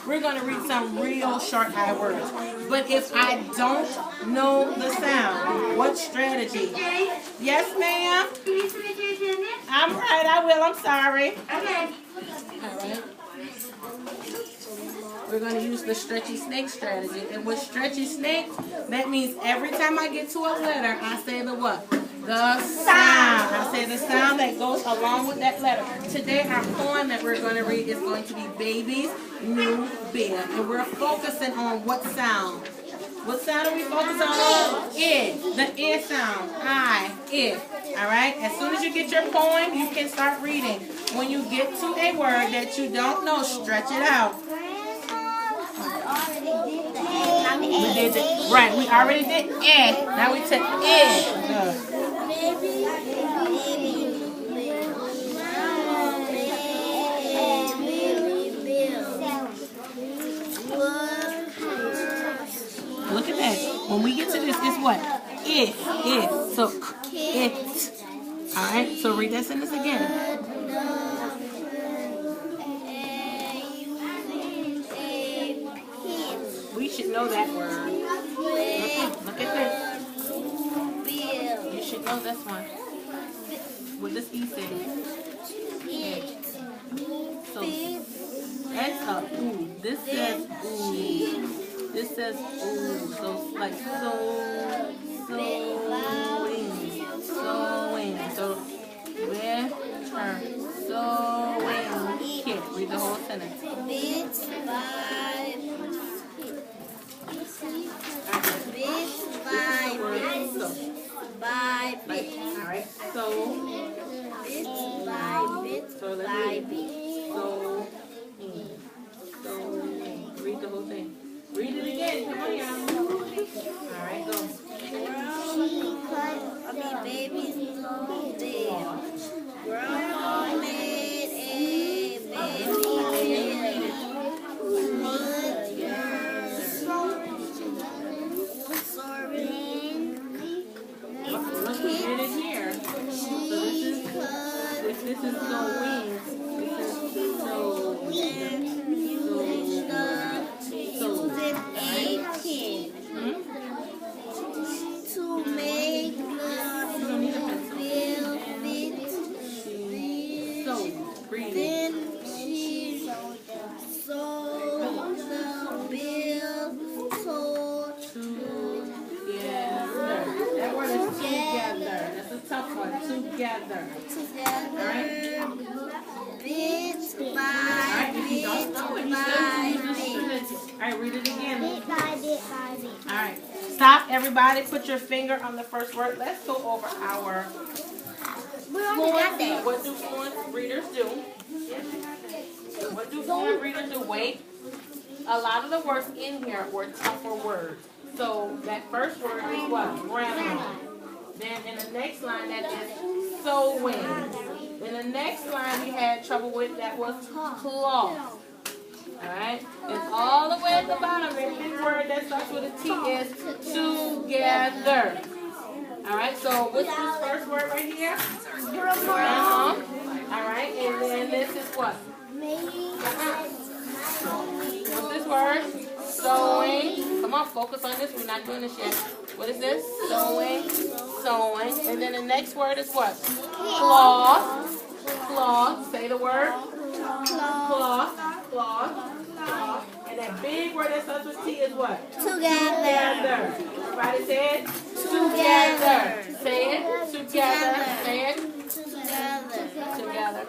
we're going to read some real short I words. But if I don't know the sound, what strategy? Yes, ma'am? Can you submit your attendance? I'm right, I will. I'm sorry. Okay. All right. We're going to use the stretchy snake strategy. And with stretchy snake, that means every time I get to a letter, I say the what? The sound. I say the sound that goes along with that letter. Today, our poem that we're going to read is going to be Baby's New Bed. And we're focusing on what sound? What sound are we focusing on? I. The I sound. I. All right? As soon as you get your poem, you can start reading. When you get to a word that you don't know, stretch it out. We did it. Right, we already did eh. Now we took eh. Look at that. When we get to this, it's what? It. So, it. Alright, so read that sentence again. We should know that word. Look at this. You should know this one. What does E say? So, that's a ooh. This says ooh. This says ooh. So, like sewing. So, with her sewing kit. Read the whole sentence. Alright, so read the whole thing. Read it again. Come on, y'all. Alright, go. Baby's loaded. Grandma made a baby Look, we did it here. So this is no wings. This is no to make the read it. then she sewed the bill together. That word is together. That's a tough one. Together. Alright? Bit by Alright, if you don't know it, you still use this. Alright, read it again. bit by bit by bit. Alright. Stop, everybody. Put your finger on the first word. Let's go over our fluent. What do fluent readers do? What do fluent readers do? Wait. A lot of the words in here were tougher words. So that first word is what? Grandma. Then in the next line, that is sewing. In the next line, we had trouble with, that was cloth. Alright? And all the way at the bottom, the big word that starts with a T is together. Alright, so what's this first word right here? Alright, and then this is what? What's this word? Sewing. Come on, focus on this. We're not doing this yet. What is this? Sewing. And then the next word is what? Cloth. Say the word. Cloth. And that big word that starts with T is what? Together. Everybody say it. Together. Say it. Together. Say it. Together.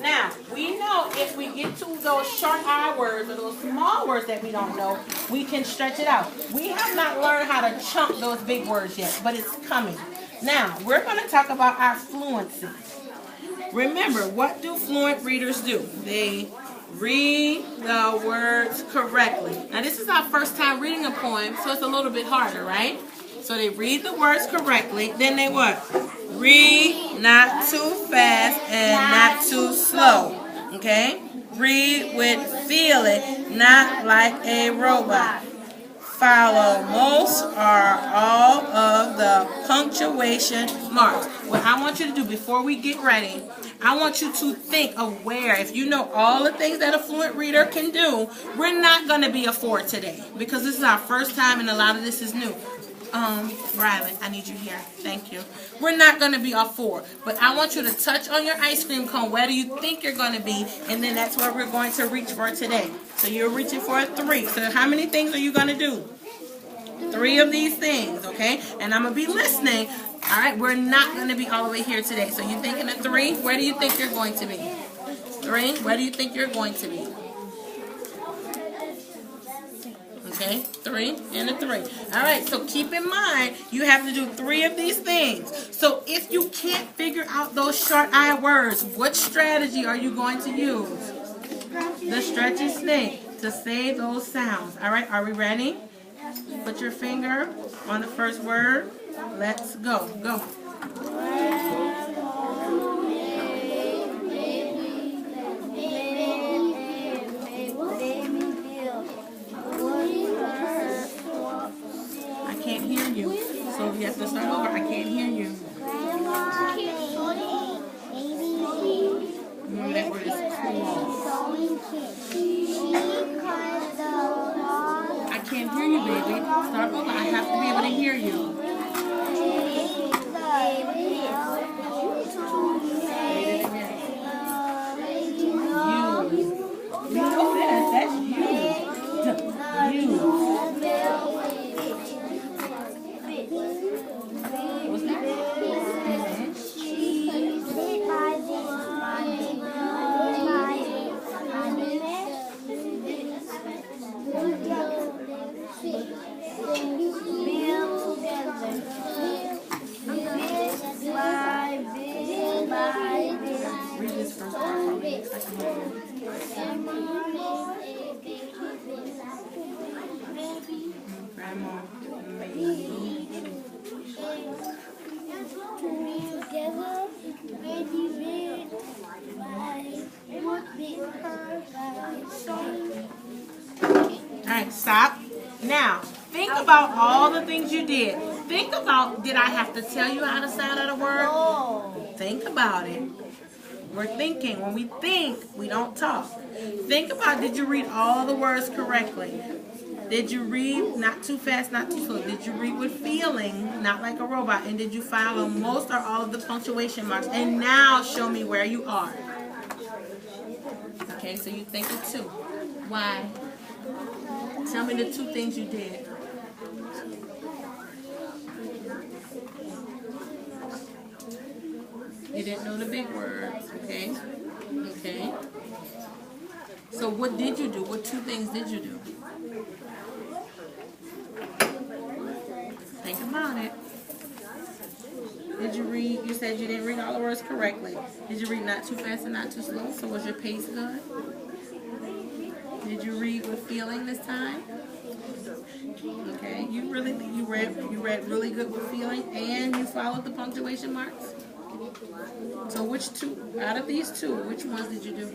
Now, we know if we get to those short I words or those small words that we don't know, we can stretch it out. We have not learned how to chunk those big words yet, but it's coming. Now, we're going to talk about our fluency. Remember, what do fluent readers do? They read the words correctly. Now, this is our first time reading a poem, so it's a little bit harder, right? So they read the words correctly. Then they what? Read not too fast and not too slow. Okay? Read with feeling, not like a robot. follow most or all of the punctuation marks. What I want you to do before we get ready, I want you to think of where, if you know all the things that a fluent reader can do, we're not going to be a 4 today because this is our first time and a lot of this is new. Riley, I need you here. Thank you. We're not going to be a 4, but I want you to touch on your ice cream cone. Where do you think you're going to be? And then that's where we're going to reach for today. So you're reaching for a 3. So how many things are you going to do? 3 of these things, okay? And I'm going to be listening. All right, we're not going to be all the way here today. So you're thinking of 3. Where do you think you're going to be? 3. Where do you think you're going to be? Okay, 3 and a 3. All right, so keep in mind, you have to do 3 of these things. So if you can't figure out those short I words, what strategy are you going to use? The stretchy snake to say those sounds. All right, are we ready? Put your finger on the first word. Let's go. Go. I can't hear you. So you have to start over. I can't hear you. Remember that word is cool. I can't hear you, baby. Start over. I have to be able to hear you. You know that. That's you. You. What's that? Read this first part for me. Grandma made Alright, stop. Now, think about all the things you did. Think about, did I have to tell you how to sound out a word? Think about it. We're thinking. When we think, we don't talk. Think about, did you read all the words correctly? Did you read not too fast, not too slow? Did you read with feeling, not like a robot? And did you follow most or all of the punctuation marks? And now show me where you are. Okay, so you think of 2. Why? Tell me the 2 things you did. You didn't know the big words, okay? Okay. So what did you do? What 2 things did you do? Think about it. Did you read? You said you didn't read all the words correctly. Did you read not too fast and not too slow? So was your pace good? Did you read with feeling this time? Okay, you read really good with feeling, and you followed the punctuation marks. So which 2 out of these 2? Which ones did you do?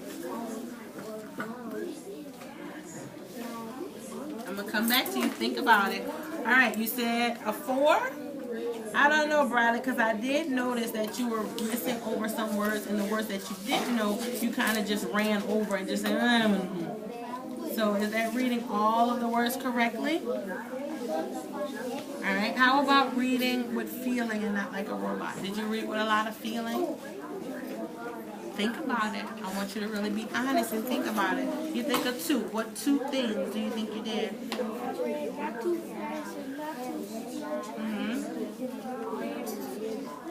I'm gonna come back to you. Think about it. All right, you said a 4. I don't know, Bradley, because I did notice that you were missing over some words, and the words that you didn't know, you kind of just ran over and just said, So is that reading all of the words correctly? All right, how about reading with feeling and not like a robot? Did you read with a lot of feeling? Think about it. I want you to really be honest and think about it. You think of 2. What 2 things do you think you did?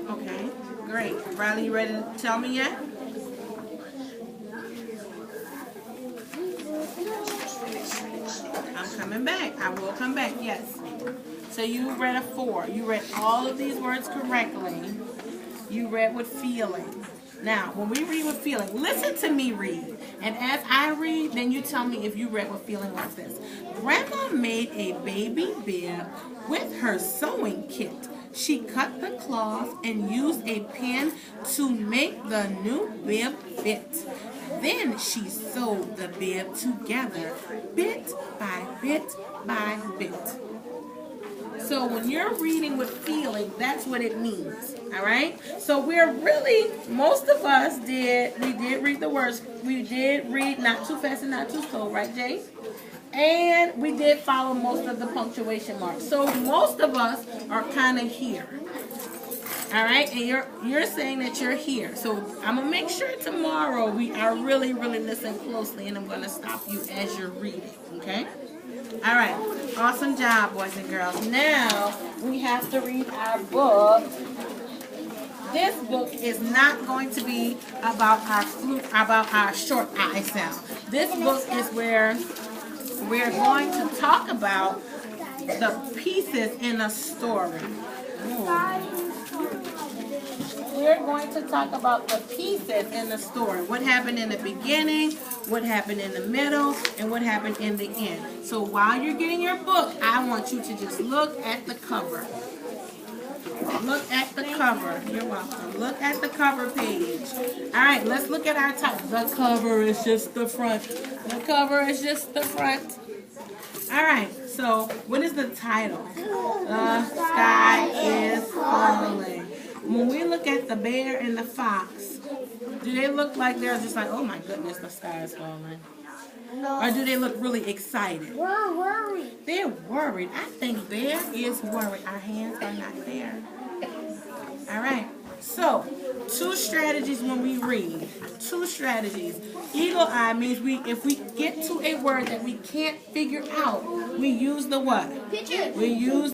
Okay, great. Riley, you ready to tell me yet? I'm coming back. I will come back, yes. So you read a 4. You read all of these words correctly. You read with feeling. Now, when we read with feeling, listen to me read. And as I read, then you tell me if you read with feeling like this. Grandma made a baby bib with her sewing kit. She cut the cloth and used a pin to make the new bib fit. Then she sewed the bib together, bit by bit by bit. So when you're reading with feeling, that's what it means. All right? So we're really, most of us we did read the words. We did read not too fast and not too slow, right, Jay? And we did follow most of the punctuation marks. So most of us are kind of here. All right? And you're saying that you're here. So I'm going to make sure tomorrow we are really, really listening closely, and I'm going to stop you as you're reading, okay? All right. Awesome job, boys and girls. Now we have to read our book. This book is not going to be about our short I sound. This book is where we're going to talk about the pieces in a story. We're going to talk about the pieces in the story. What happened in the beginning, what happened in the middle, and what happened in the end. So while you're getting your book, I want you to just look at the cover. Look at the cover. You're welcome. Look at the cover page. All right, let's look at our title. The cover is just the front. The cover is just the front. All right, so what is the title? The sky is falling. When we look at the bear and the fox, do they look like they're just like, oh my goodness, the sky is falling? No. Or do they look really excited? We're worried. They're worried. I think bear is worried. Our hands are not there. All right. So, 2 strategies when we read. 2 strategies. Eagle eye means if we get to a word that we can't figure out, we use the what? Picture. We use